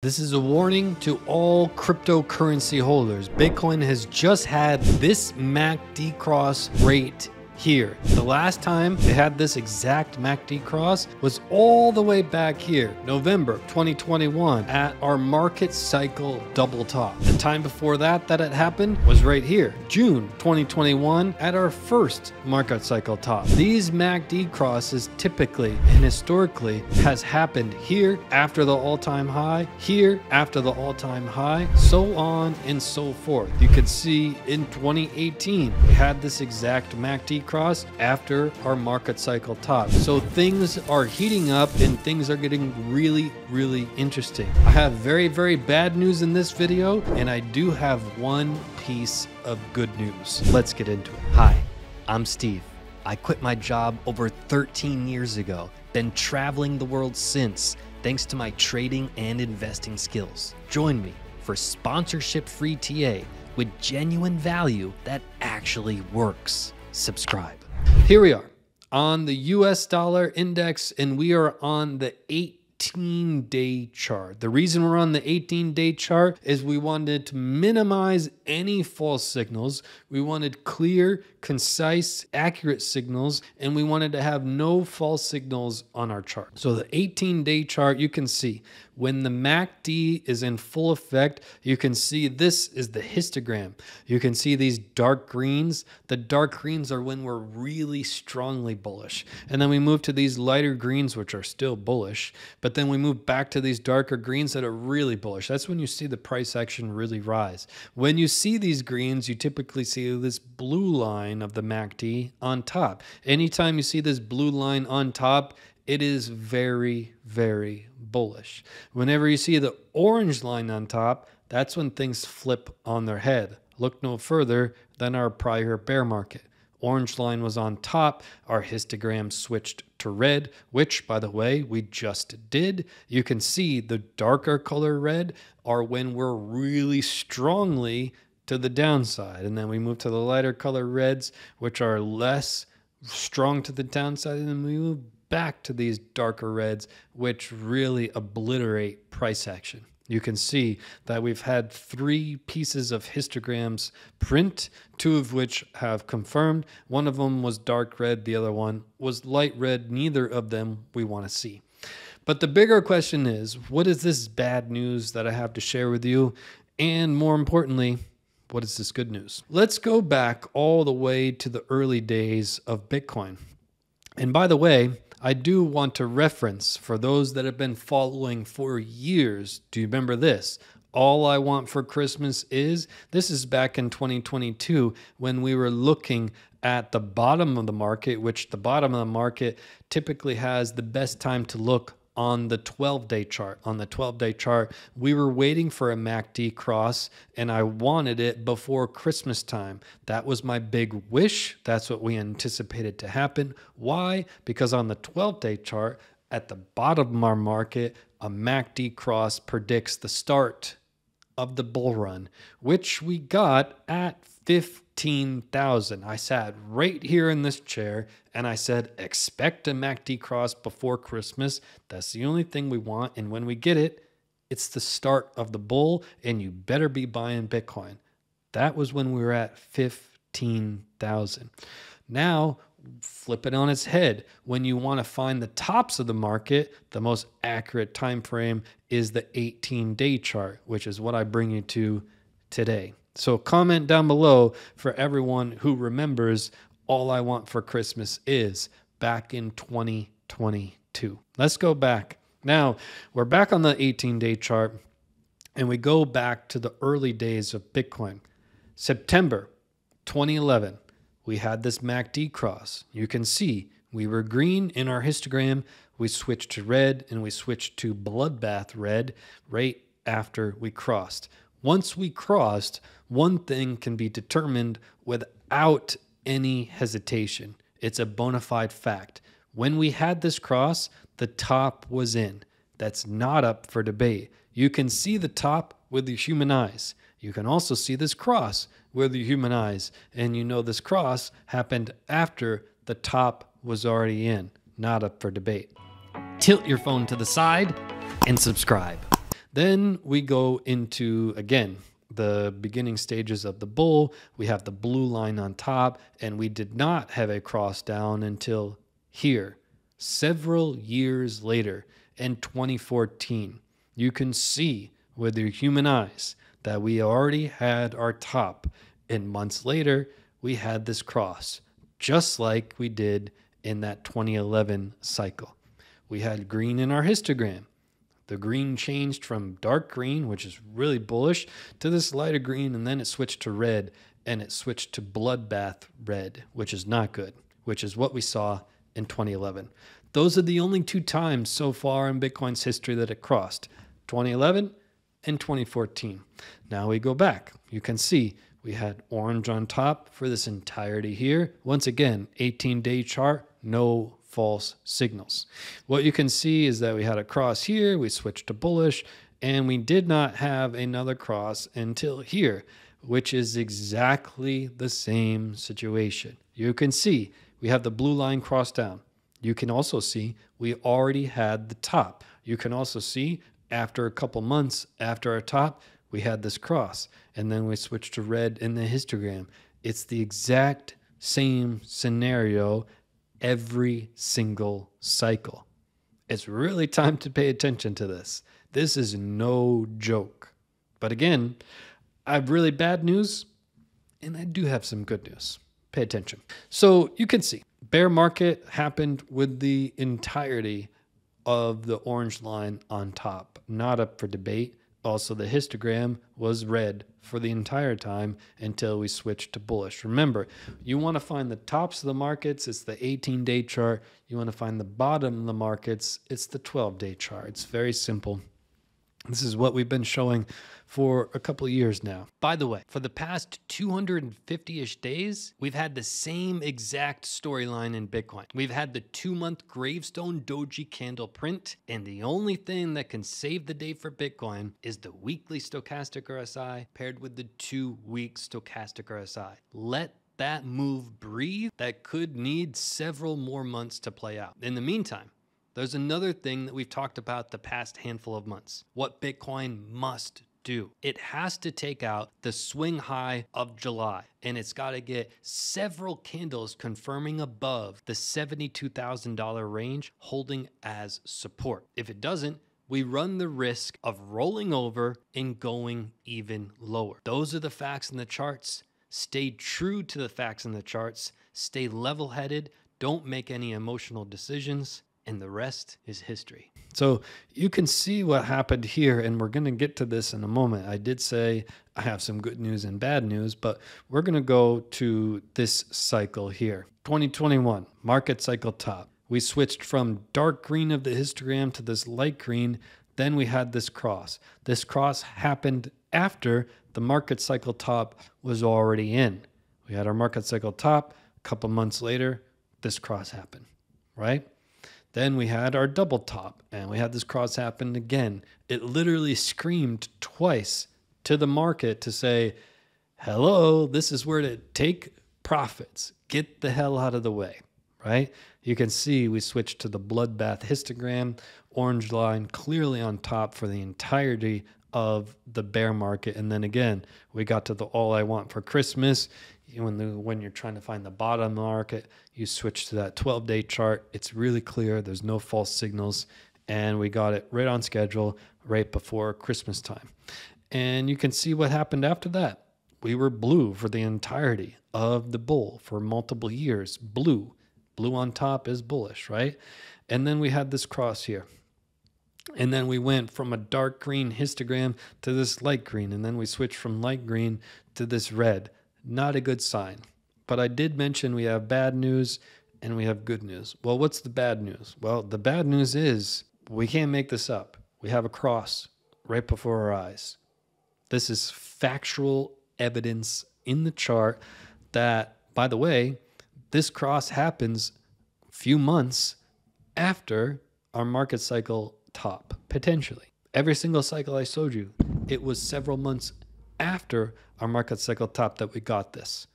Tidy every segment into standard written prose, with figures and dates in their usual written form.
This is a warning to all cryptocurrency holders. Bitcoin has just had this MACD cross rate here. The last time it had this exact MACD cross was all the way back here, November 2021, at our market cycle double top. The time before that it happened was right here, June 2021, at our first market cycle top. These MACD crosses typically and historically has happened here after the all-time high, here after the all-time high, so on and so forth. You could see in 2018, we had this exact MACD cross after our market cycle top. So things are heating up and things are getting really, really interesting. I have very, very bad news in this video, and I do have one piece of good news. Let's get into it. Hi, I'm Steve. I quit my job over 13 years ago. Been traveling the world since, thanks to my trading and investing skills. Join me for sponsorship-free TA with genuine value that actually works. Subscribe. Here we are on the US dollar index, and we are on the 18-day chart. The reason we're on the 18-day chart is we wanted to minimize any false signals. We wanted clear, concise, accurate signals, and we wanted to have no false signals on our chart. So the 18-day chart, you can see when the MACD is in full effect, you can see this is the histogram. You can see these dark greens. The dark greens are when we're really strongly bullish. And then we move to these lighter greens, which are still bullish. But then we move back to these darker greens that are really bullish. That's when you see the price action really rise. When you see these greens, you typically see this blue line of the MACD on top. Anytime you see this blue line on top, it is very, very bullish. Whenever you see the orange line on top, that's when things flip on their head. Look no further than our prior bear market. Orange line was on top, our histogram switched to red, which, by the way, we just did. You can see the darker color red are when we're really strongly to the downside. And then we move to the lighter color reds, which are less strong to the downside. And then we move back to these darker reds, which really obliterate price action. You can see that we've had 3 pieces of histograms print, 2 of which have confirmed. One of them was dark red, the other one was light red. Neither of them we want to see. But the bigger question is, what is this bad news that I have to share with you? And more importantly, what is this good news? Let's go back all the way to the early days of Bitcoin. And by the way, I do want to reference for those that have been following for years. Do you remember this? All I want for Christmas is, this is back in 2022 when we were looking at the bottom of the market, which the bottom of the market typically has the best time to look on the 12-day chart. On the 12-day chart, we were waiting for a MACD cross, and I wanted it before Christmas time. That was my big wish. That's what we anticipated to happen. Why? Because on the 12-day chart, at the bottom of our market, a MACD cross predicts the start of the bull run, which we got at 15,000. I sat right here in this chair and I said, expect a MACD cross before Christmas. That's the only thing we want. And when we get it, it's the start of the bull, and you better be buying Bitcoin. That was when we were at 15,000. Now, flip it on its head. When you want to find the tops of the market, the most accurate time frame is the 18-day chart, which is what I bring you to today. So comment down below for everyone who remembers all I want for Christmas is back in 2022. Let's go back. Now, we're back on the 18-day chart, and we go back to the early days of Bitcoin. September 2011, we had this MACD cross. You can see we were green in our histogram. We switched to red, and we switched to bloodbath red right after we crossed. Once we crossed, one thing can be determined without any hesitation. It's a bona fide fact. When we had this cross, the top was in. That's not up for debate. You can see the top with your human eyes. You can also see this cross with your human eyes. And you know this cross happened after the top was already in. Not up for debate. Tilt your phone to the side and subscribe. Then we go into, again, the beginning stages of the bull. We have the blue line on top, and we did not have a cross down until here, several years later in 2014. You can see with your human eyes that we already had our top, and months later, we had this cross, just like we did in that 2011 cycle. We had green in our histogram. The green changed from dark green, which is really bullish, to this lighter green, and then it switched to red, and it switched to bloodbath red, which is not good, which is what we saw in 2011. Those are the only two times so far in Bitcoin's history that it crossed, 2011 and 2014. Now we go back. You can see we had orange on top for this entirety here. Once again, 18-day chart, no false signals. What you can see is that we had a cross here, we switched to bullish, and we did not have another cross until here, which is exactly the same situation. You can see we have the blue line cross down. You can also see we already had the top. You can also see after a couple months after our top, we had this cross, and then we switched to red in the histogram. It's the exact same scenario every single cycle. It's really time to pay attention to this. This is no joke. But again, I have really bad news, and I do have some good news. Pay attention. So you can see bear market happened with the entirety of the orange line on top, not up for debate. Also, the histogram was red for the entire time until we switched to bullish. Remember, you want to find the tops of the markets, it's the 18-day chart. You want to find the bottom of the markets, it's the 12-day chart. It's very simple. This is what we've been showing for a couple of years now. By the way, for the past 250-ish days, we've had the same exact storyline in Bitcoin. We've had the 2-month gravestone doji candle print, and the only thing that can save the day for Bitcoin is the weekly stochastic RSI paired with the 2-week stochastic RSI. Let that move breathe. That could need several more months to play out. In the meantime, there's another thing that we've talked about the past handful of months. What Bitcoin must do. It has to take out the swing high of July, and it's got to get several candles confirming above the $72,000 range, holding as support. If it doesn't, we run the risk of rolling over and going even lower. Those are the facts in the charts. Stay true to the facts in the charts. Stay level-headed. Don't make any emotional decisions. And the rest is history. So you can see what happened here, and we're going to get to this in a moment. I did say I have some good news and bad news, but we're going to go to this cycle here. 2021, market cycle top. We switched from dark green of the histogram to this light green. Then we had this cross. This cross happened after the market cycle top was already in. We had our market cycle top. A couple months later, this cross happened, right? Then we had our double top, and we had this cross happen again. It literally screamed twice to the market to say, hello, this is where to take profits. Get the hell out of the way, right? You can see we switched to the bloodbath histogram, orange line clearly on top for the entirety of the bear market. And then again, we got to the all I want for Christmas. When you're trying to find the bottom market, you switch to that 12-day chart. It's really clear. There's no false signals. And we got it right on schedule right before Christmas time. And you can see what happened after that. We were blue for the entirety of the bull for multiple years. Blue. Blue on top is bullish, right? And then we had this cross here. And then we went from a dark green histogram to this light green. And then we switched from light green to this red. Not a good sign. But I did mention we have bad news and we have good news. Well, what's the bad news? Well, the bad news is we can't make this up. We have a cross right before our eyes. This is factual evidence in the chart that, by the way, this cross happens a few months after our market cycle top, potentially. Every single cycle I showed you, it was several months after our market cycle top that we got this.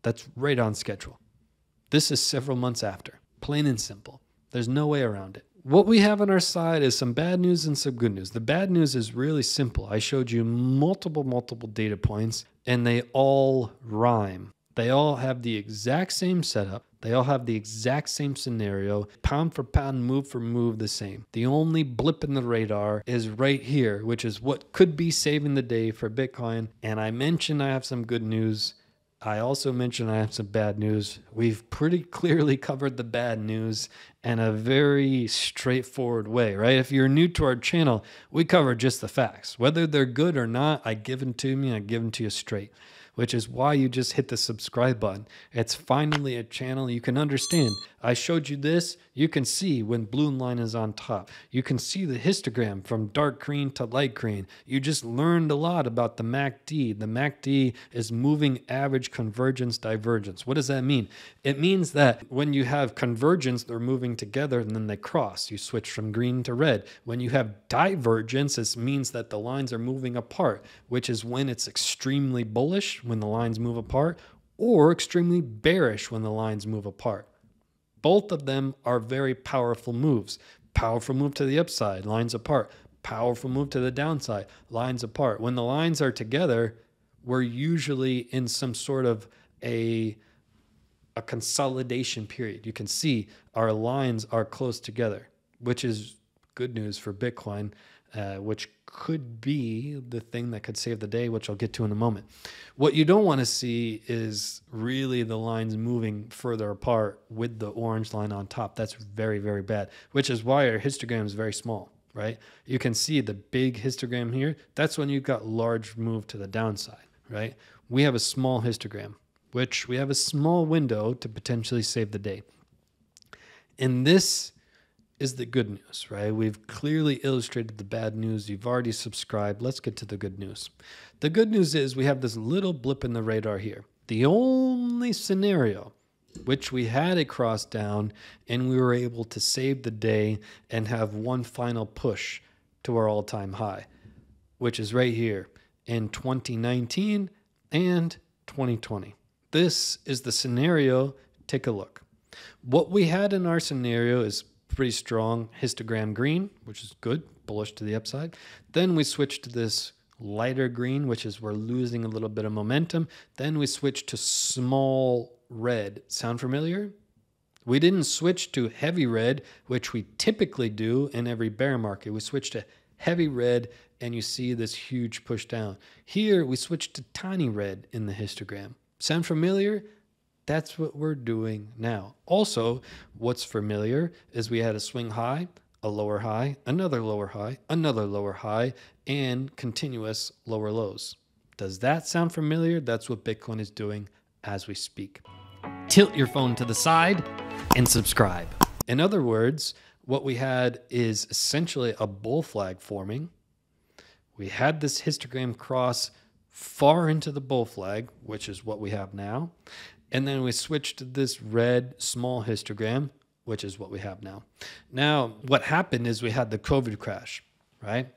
That's right on schedule. This is several months after, plain and simple. There's no way around it. What we have on our side is some bad news and some good news. The bad news is really simple. I showed you multiple data points, and they all rhyme. They all have the exact same setup. They all have the exact same scenario, pound for pound, move for move, the same. The only blip in the radar is right here, which is what could be saving the day for Bitcoin. And I mentioned I have some good news. I also mentioned I have some bad news. We've pretty clearly covered the bad news in a very straightforward way, right? If you're new to our channel, we cover just the facts. Whether they're good or not, I give them to me, I give them to you straight, which is why you just hit the subscribe button. It's finally a channel you can understand. I showed you this. You can see when blue line is on top. You can see the histogram from dark green to light green. You just learned a lot about the MACD. The MACD is moving average convergence divergence. What does that mean? It means that when you have convergence, they're moving together and then they cross. You switch from green to red. When you have divergence, it means that the lines are moving apart, which is when it's extremely bullish when the lines move apart, or extremely bearish when the lines move apart. Both of them are very powerful moves. Powerful move to the upside, lines apart. Powerful move to the downside, lines apart. When the lines are together, we're usually in some sort of a consolidation period. You can see our lines are close together, which is good news for Bitcoin, which could be the thing that could save the day, which I'll get to in a moment. What you don't want to see is really the lines moving further apart with the orange line on top. That's very, very bad, which is why our histogram is very small, right? You can see the big histogram here. That's when you've got large move to the downside, right? We have a small histogram, which we have a small window to potentially save the day. And this is the good news, right? We've clearly illustrated the bad news. You've already subscribed. Let's get to the good news. The good news is we have this little blip in the radar here. The only scenario which we had it cross down and we were able to save the day and have one final push to our all-time high, which is right here in 2019 and 2020. This is the scenario. Take a look. What we had in our scenario is pretty strong histogram green, which is good, bullish to the upside. Then we switched to this lighter green, which is we're losing a little bit of momentum. Then we switched to small red. Sound familiar? We didn't switch to heavy red, which we typically do in every bear market. We switched to heavy red, and you see this huge push down. Here, we switched to tiny red in the histogram. Sound familiar? That's what we're doing now. Also, what's familiar is we had a swing high, a lower high, another lower high, another lower high, and continuous lower lows. Does that sound familiar? That's what Bitcoin is doing as we speak. Tilt your phone to the side and subscribe. In other words, what we had is essentially a bull flag forming. We had this histogram cross far into the bull flag, which is what we have now. And then we switched to this red small histogram, which is what we have now. Now, what happened is we had the COVID crash, right?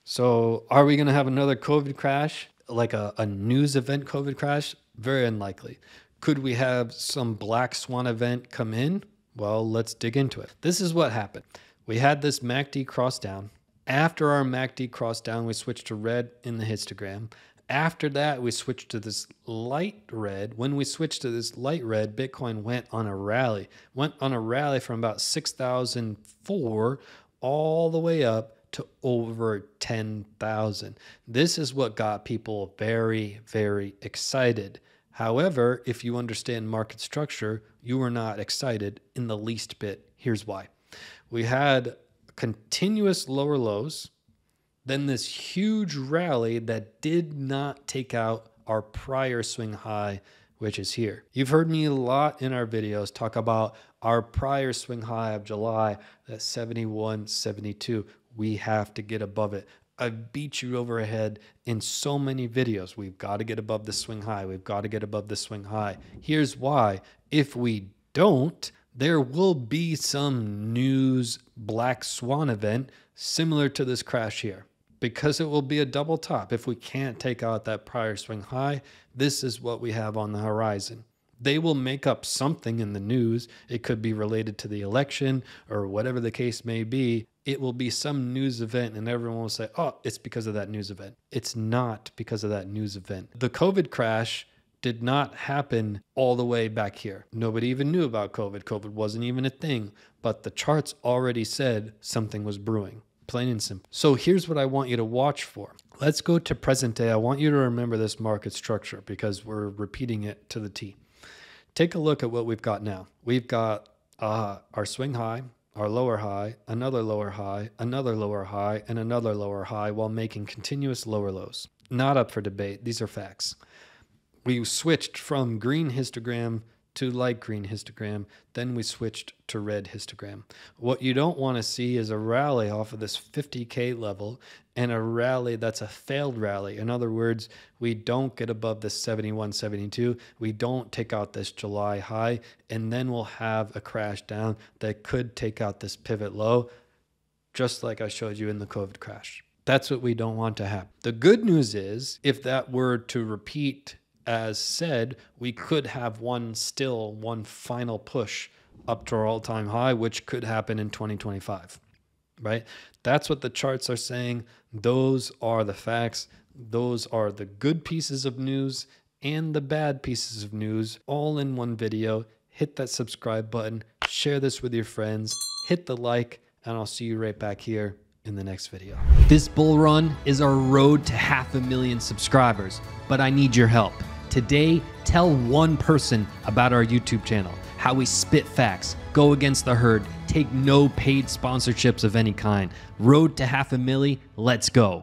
So are we going to have another COVID crash, like a news event COVID crash? Very unlikely. Could we have some black swan event come in? Well, let's dig into it. This is what happened. We had this MACD cross down. After our MACD cross down, we switched to red in the histogram. After that, we switched to this light red. When we switched to this light red, Bitcoin went on a rally. Went on a rally from about 6,004 all the way up to over 10,000. This is what got people very, very excited. However, if you understand market structure, you are not excited in the least bit. Here's why. We had continuous lower lows, then this huge rally that did not take out our prior swing high, which is here. You've heard me a lot in our videos talk about our prior swing high of July, that's 71.72. We have to get above it. I've beat you over the head in so many videos. We've got to get above the swing high. We've got to get above the swing high. Here's why. If we don't, there will be some news black swan event similar to this crash here, because it will be a double top. If we can't take out that prior swing high, this is what we have on the horizon. They will make up something in the news. It could be related to the election or whatever the case may be. It will be some news event and everyone will say, oh, it's because of that news event. It's not because of that news event. The COVID crash did not happen all the way back here. Nobody even knew about COVID. COVID wasn't even a thing, but the charts already said something was brewing, plain and simple. So here's what I want you to watch for. Let's go to present day. I want you to remember this market structure because we're repeating it to the T. Take a look at what we've got now. We've got our swing high, our lower high, another lower high, another lower high, and another lower high while making continuous lower lows. Not up for debate. These are facts. We switched from green histogram to light green histogram. Then we switched to red histogram. What you don't want to see is a rally off of this 50K level and a rally that's a failed rally. In other words, we don't get above this 71, 72. We don't take out this July high, and then we'll have a crash down that could take out this pivot low, just like I showed you in the COVID crash. That's what we don't want to happen. The good news is, if that were to repeat as said, we could have one final push up to our all-time high, which could happen in 2025, right? That's what the charts are saying. Those are the facts. Those are the good pieces of news and the bad pieces of news all in one video. Hit that subscribe button, share this with your friends, hit the like, and I'll see you right back here in the next video. This bull run is our road to 500,000 subscribers, but I need your help. Today, tell one person about our YouTube channel, how we spit facts, go against the herd, take no paid sponsorships of any kind. Road to 500,000, let's go.